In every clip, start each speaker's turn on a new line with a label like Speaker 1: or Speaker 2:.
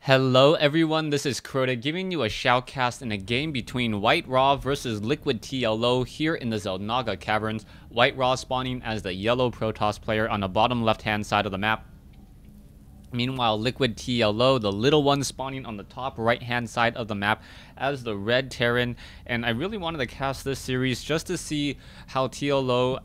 Speaker 1: Hello everyone, this is Crota giving you a shoutcast in a game between WhiteRa versus LiquidTLO here in the Xel'Naga Caverns. WhiteRa spawning as the yellow Protoss player on the bottom left hand side of the map. Meanwhile, LiquidTLO, the little one, spawning on the top right hand side of the map as the red Terran. And I really wanted to cast this series just to see how TLO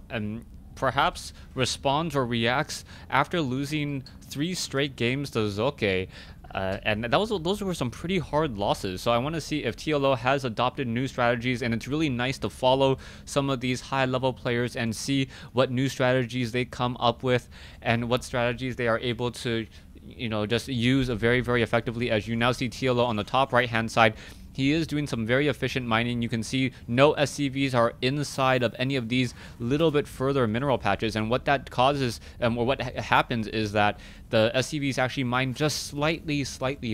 Speaker 1: perhaps responds or reacts after losing 3 straight games to Zoke. And those were some pretty hard losses, so I want to see if TLO has adopted new strategies, and it's really nice to follow some of these high-level players and see what new strategies they come up with and what strategies they are able to, just use very, very effectively. As you now see TLO on the top right-hand side, he is doing some very efficient mining. You can see no SCVs are inside of any of these little bit further mineral patches, and what that causes, or what happens, is that the SCVs actually mine just slightly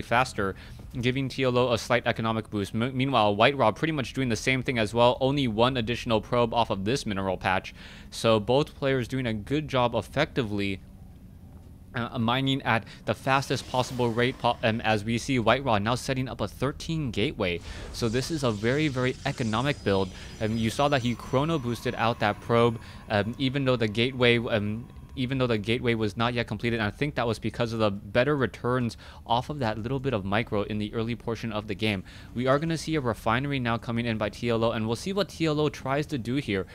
Speaker 1: faster, giving TLO a slight economic boost. Meanwhile, WhiteRa pretty much doing the same thing as well, only 1 additional probe off of this mineral patch. So both players doing a good job effectively mining at the fastest possible rate, as we see WhiteRa now setting up a 13 gateway. So this is a very, very economic build. You saw that he chrono boosted out that probe, even though the gateway was not yet completed. And I think that was because of the better returns off of that little bit of micro in the early portion of the game. We are going to see a refinery now coming in by TLO, and we'll see what TLO tries to do here.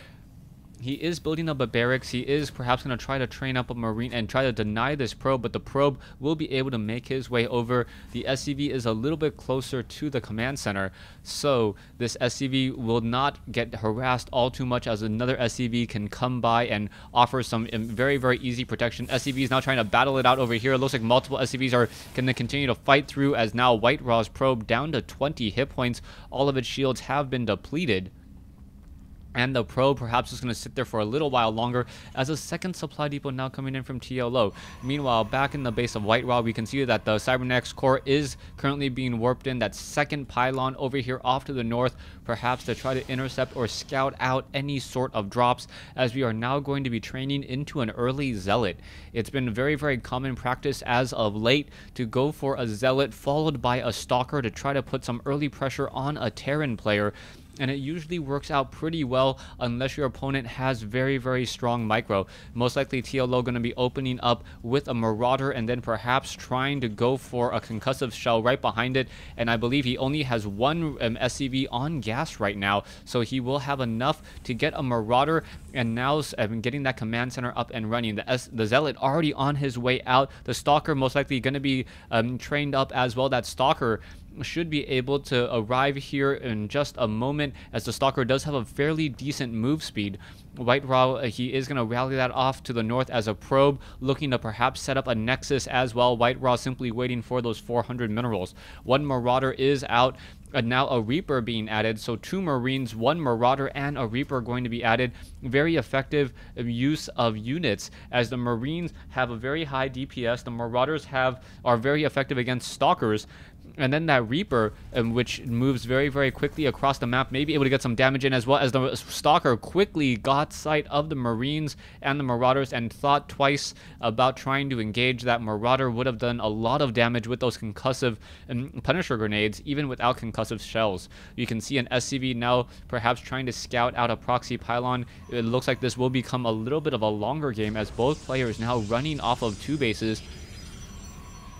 Speaker 1: He is building up a barracks. He is perhaps going to try to train up a marine and try to deny this probe, but the probe will be able to make his way over. The SCV is a little bit closer to the command center, so this SCV will not get harassed all too much, as another SCV can come by and offer some very, very easy protection. SCV is now trying to battle it out over here. It looks like multiple SCVs are going to continue to fight through, as now WhiteRa's probe down to 20 hit points. All of its shields have been depleted, and the probe perhaps is going to sit there for a little while longer, as a second supply depot now coming in from TLO. Meanwhile, back in the base of WhiteRa, we can see that the Cybernetics core is currently being warped in. That second pylon over here off to the north, perhaps to try to intercept or scout out any sort of drops, as we are now going to be training into an early Zealot. It's been very, very common practice as of late to go for a Zealot followed by a Stalker to try to put some early pressure on a Terran player. And it usually works out pretty well unless your opponent has very, very strong micro. Most likely TLO going to be opening up with a Marauder and then perhaps trying to go for a concussive shell right behind it. And I believe he only has 1 SCV on gas right now, so he will have enough to get a Marauder, and now getting that command center up and running. The Zealot already on his way out. The Stalker most likely going to be trained up as well. That Stalker should be able to arrive here in just a moment, as the Stalker does have a fairly decent move speed. WhiteRa, he is going to rally that off to the north as a probe, looking to perhaps set up a nexus as well. WhiteRa simply waiting for those 400 minerals. 1 Marauder is out, and now a Reaper being added. So 2 Marines, 1 Marauder, and a Reaper going to be added. Very effective use of units, as the Marines have a very high DPS. The Marauders are very effective against Stalkers. And then that Reaper, which moves very, very quickly across the map, may be able to get some damage in, as well as the Stalker quickly got sight of the Marines and the Marauders and thought twice about trying to engage. That Marauder would have done a lot of damage with those concussive Punisher grenades, even without concussive shells. You can see an SCV now perhaps trying to scout out a proxy pylon. It looks like this will become a little bit of a longer game, as both players now running off of 2 bases.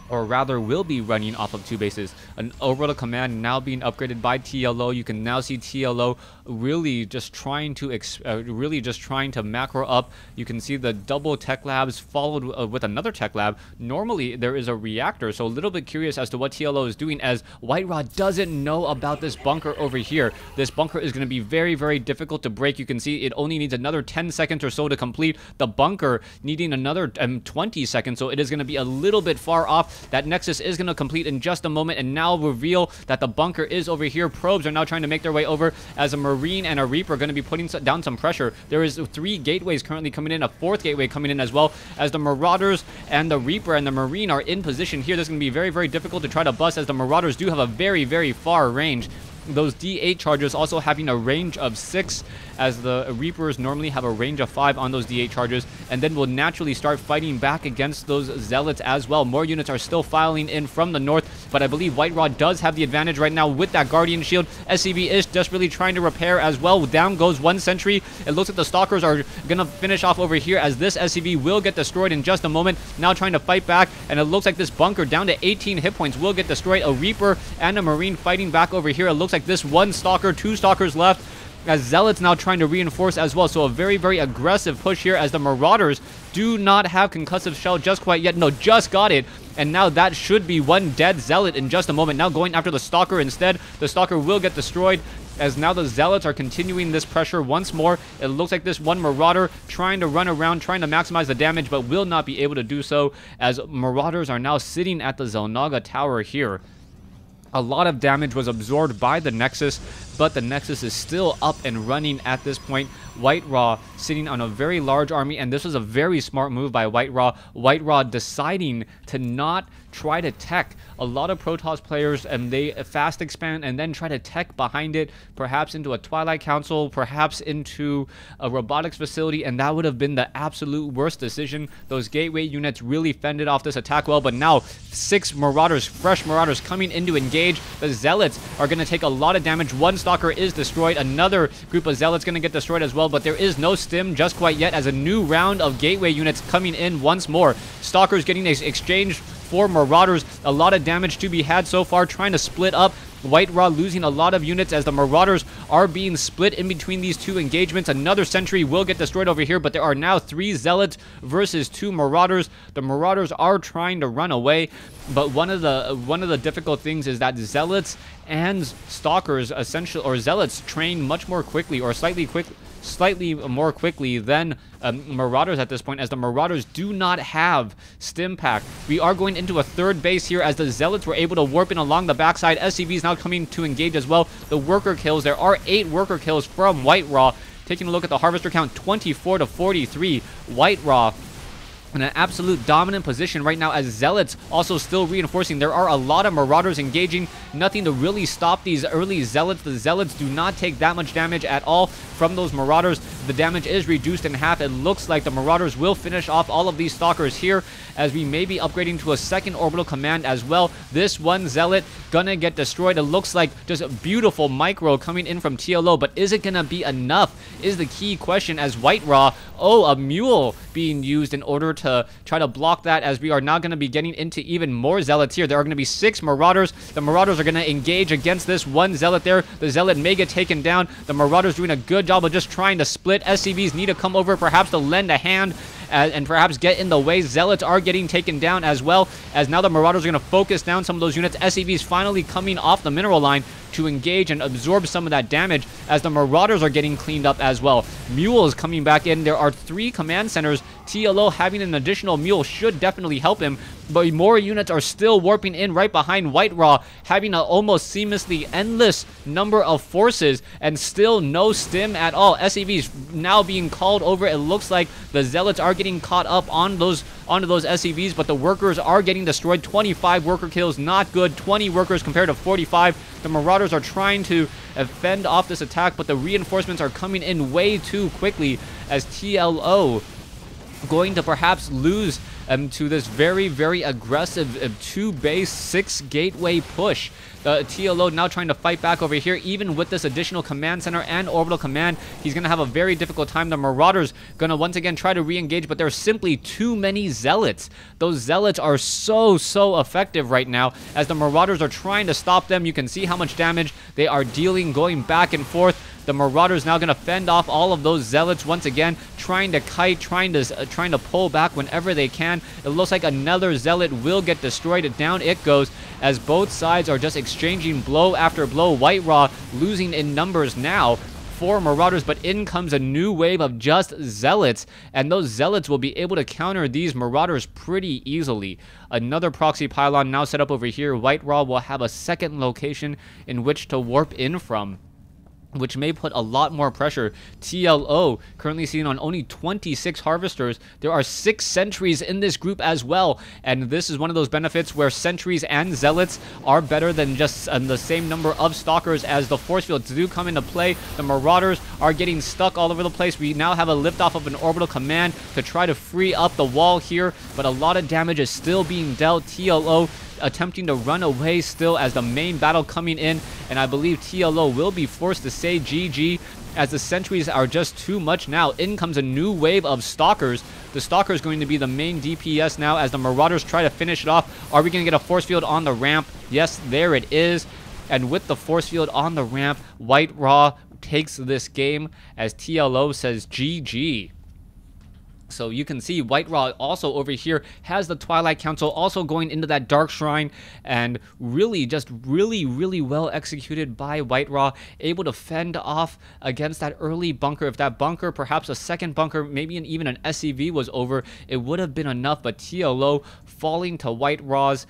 Speaker 1: Or rather will be running off of 2 bases. An orbital command now being upgraded by TLO. You can now see TLO really just trying to macro up. You can see the double tech labs followed with another tech lab. Normally there is a reactor, so a little bit curious as to what TLO is doing, as WhiteRa doesn't know about this bunker over here. This bunker is going to be very, very difficult to break. You can see it only needs another 10 seconds or so to complete. The bunker needing another 20 seconds, so it is going to be a little bit far off. That nexus is going to complete in just a moment, and now reveal that the bunker is over here. Probes are now trying to make their way over, as a Marine and a Reaper are going to be putting down some pressure. There is 3 gateways currently coming in, a 4th gateway coming in as well, as the Marauders and the Reaper and the Marine are in position here. This is going to be very, very difficult to try to bust, as the Marauders do have a very, very far range. those D8 charges also having a range of 6, as the Reapers normally have a range of 5 on those D8 charges, and then will naturally start fighting back against those Zealots as well. More units are still filing in from the north, but I believe WhiteRa does have the advantage right now with that Guardian Shield. SCV is desperately trying to repair as well. Down goes one sentry. It looks like the Stalkers are going to finish off over here, as this SCV will get destroyed in just a moment. Now trying to fight back, and it looks like this bunker down to 18 hit points will get destroyed. A Reaper and a Marine fighting back over here. It looks like this one Stalker, 2 Stalkers left, as Zealots now trying to reinforce as well. So a very, very aggressive push here, as the Marauders do not have concussive shell just quite yet. No, just got it. And now that should be one dead Zealot in just a moment. Now going after the Stalker instead. The Stalker will get destroyed, as now the Zealots are continuing this pressure once more. It looks like this one Marauder trying to run around, trying to maximize the damage, but will not be able to do so, as Marauders are now sitting at the Xel'Naga tower here. A lot of damage was absorbed by the Nexus, but the Nexus is still up and running at this point. WhiteRa sitting on a very large army, and this was a very smart move by WhiteRa. WhiteRa deciding to not try to tech. A lot of Protoss players, and they fast expand and then try to tech behind it, perhaps into a Twilight Council, perhaps into a robotics facility, and that would have been the absolute worst decision. Those gateway units really fended off this attack well, but now 6 Marauders, fresh Marauders coming in to engage. The Zealots are going to take a lot of damage. One Stalker is destroyed. Another group of Zealots going to get destroyed as well, but there is no stim just quite yet, as a new round of gateway units coming in once more. Stalkers getting exchanged for Marauders. A lot of damage to be had so far, trying to split up. WhiteRa losing a lot of units as the Marauders are being split in between these 2 engagements. Another sentry will get destroyed over here, but there are now 3 Zealots versus 2 Marauders. The Marauders are trying to run away, but one of the difficult things is that Zealots and Stalkers essentially, or Zealots, train much more quickly, or slightly more quickly than Marauders at this point, as the Marauders do not have stim pack. We are going into a 3rd base here, as the Zealots were able to warp in along the backside. SCVs now coming to engage as well. The worker kills, there are 8 worker kills from WhiteRa. Taking a look at the harvester count, 24 to 43. WhiteRa in an absolute dominant position right now, as Zealots also still reinforcing. There are a lot of Marauders engaging. Nothing to really stop these early Zealots. The Zealots do not take that much damage at all from those Marauders. The damage is reduced in half. It looks like the Marauders will finish off all of these Stalkers here, as we may be upgrading to a 2nd orbital command as well. This one Zealot gonna get destroyed. It looks like just a beautiful micro coming in from TLO, but is it gonna be enough is the key question, as WhiteRa, a mule being used in order to try to block that, as we are now going to be getting into even more Zealots here. There are going to be 6 Marauders. The Marauders are going to engage against this one Zealot there. The Zealot may get taken down. The Marauders doing a good job of just trying to split. SCVs need to come over, perhaps to lend a hand, and perhaps get in the way. Zealots are getting taken down as well, as now the Marauders are going to focus down some of those units. SCVs finally coming off the mineral line to engage and absorb some of that damage, as the Marauders are getting cleaned up as well. Mules coming back in. There are 3 command centers. TLO having an additional mule should definitely help him, but more units are still warping in right behind WhiteRa, having an almost seamlessly endless number of forces, and still no stim at all. SCVs now being called over. It looks like the Zealots are getting caught up onto those SCVs, but the workers are getting destroyed. 25 worker kills, not good. 20 workers compared to 45. The Marauders are trying to fend off this attack, but the reinforcements are coming in way too quickly, as TLO going to perhaps lose to this very, very aggressive 2-base 6 gateway push. The TLO now trying to fight back over here, even with this additional command center and orbital command. He's going to have a very difficult time. The Marauders going to once again try to re-engage, but there's simply too many Zealots. Those Zealots are so effective right now, as the Marauders are trying to stop them. You can see how much damage they are dealing, going back and forth. The Marauders now going to fend off all of those Zealots once again, trying to kite, trying to pull back whenever they can. It looks like another Zealot will get destroyed. Down it goes, as both sides are just exchanging blow after blow. WhiteRa losing in numbers now. 4 Marauders, but in comes a new wave of just Zealots, and those Zealots will be able to counter these Marauders pretty easily. Another proxy pylon now set up over here. WhiteRa will have a 2nd location in which to warp in from. which may put a lot more pressure. TLO currently sitting on only 26 harvesters. There are 6 sentries in this group as well, and this is one of those benefits where sentries and zealots are better than just the same number of stalkers, as the force fields do come into play. The marauders are getting stuck all over the place. We now have a liftoff of an orbital command to try to free up the wall here, but a lot of damage is still being dealt. TLO attempting to run away still as the main battle coming in, and I believe TLO will be forced to say GG as the sentries are just too much now. In comes a new wave of stalkers. The stalker is going to be the main DPS now as the marauders try to finish it off. Are we going to get a force field on the ramp? Yes, there it is. And with the force field on the ramp, WhiteRa takes this game as TLO says GG. So you can see WhiteRa also over here has the Twilight Council also going into that Dark Shrine, and really just really well executed by WhiteRa, able to fend off against that early bunker. If that bunker, perhaps a second bunker, maybe even an SCV was over, it would have been enough, but TLO falling to WhiteRa's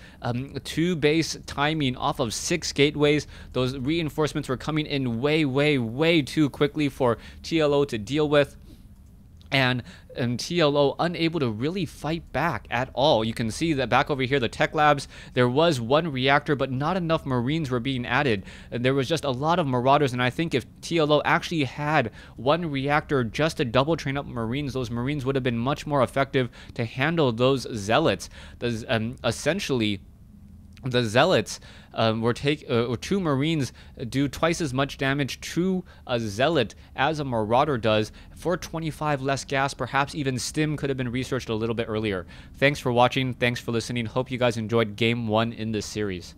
Speaker 1: 2 base timing off of 6 gateways. Those reinforcements were coming in way too quickly for TLO to deal with. And TLO unable to really fight back at all. You can see that back over here, the tech labs, there was 1 reactor, but not enough Marines were being added. There was just a lot of Marauders, and I think if TLO actually had 1 reactor just to double train up Marines, those Marines would have been much more effective to handle those Zealots. Essentially, the Zealots or 2 Marines do twice as much damage to a Zealot as a Marauder does for 25 less gas. Perhaps even Stim could have been researched a little bit earlier. Thanks for watching. Thanks for listening. Hope you guys enjoyed Game 1 in this series.